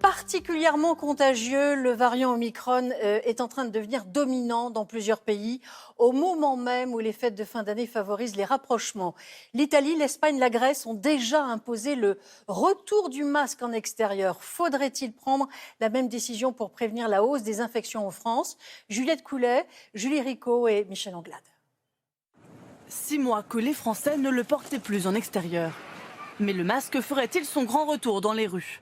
particulièrement contagieux. Le variant Omicron est en train de devenir dominant dans plusieurs pays, au moment même où les fêtes de fin d'année favorisent les rapprochements. L'Italie, l'Espagne, la Grèce ont déjà imposé le retour du masque en extérieur. Faudrait-il prendre la même décision pour prévenir la hausse des infections en France? Juliette Coulet, Julie Rico et Michel Anglade. 6 mois que les Français ne le portaient plus en extérieur. Mais le masque ferait-il son grand retour dans les rues?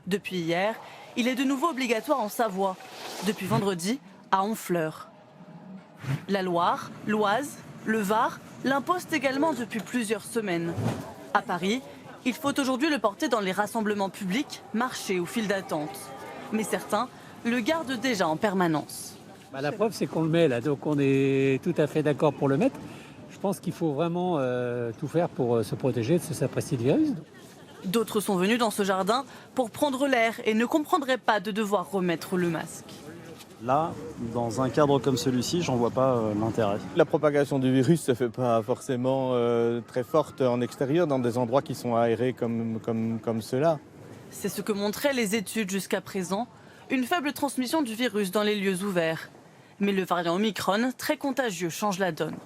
Depuis hier, il est de nouveau obligatoire en Savoie. Depuis vendredi, à Honfleur. La Loire, l'Oise, le Var l'imposent également depuis plusieurs semaines. À Paris, il faut aujourd'hui le porter dans les rassemblements publics, marchés ou files d'attente. Mais certains le gardent déjà en permanence. La preuve, c'est qu'on le met là, donc on est tout à fait d'accord pour le mettre. Je pense qu'il faut vraiment tout faire pour se protéger de ce saprécié virus. D'autres sont venus dans ce jardin pour prendre l'air et ne comprendraient pas de devoir remettre le masque. Là, dans un cadre comme celui-ci, j'en vois pas l'intérêt. La propagation du virus ne se fait pas forcément très forte en extérieur, dans des endroits qui sont aérés comme ceux-là. C'est ce que montraient les études jusqu'à présent, une faible transmission du virus dans les lieux ouverts. Mais le variant Omicron, très contagieux, change la donne.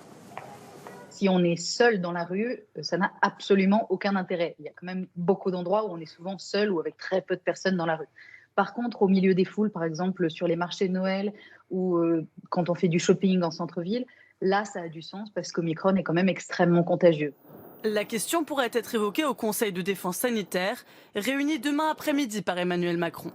Si on est seul dans la rue, ça n'a absolument aucun intérêt. Il y a quand même beaucoup d'endroits où on est souvent seul ou avec très peu de personnes dans la rue. Par contre, au milieu des foules, par exemple sur les marchés de Noël ou quand on fait du shopping en centre-ville, là, ça a du sens parce qu'Omicron est quand même extrêmement contagieux. La question pourrait être évoquée au Conseil de défense sanitaire, réuni demain après-midi par Emmanuel Macron.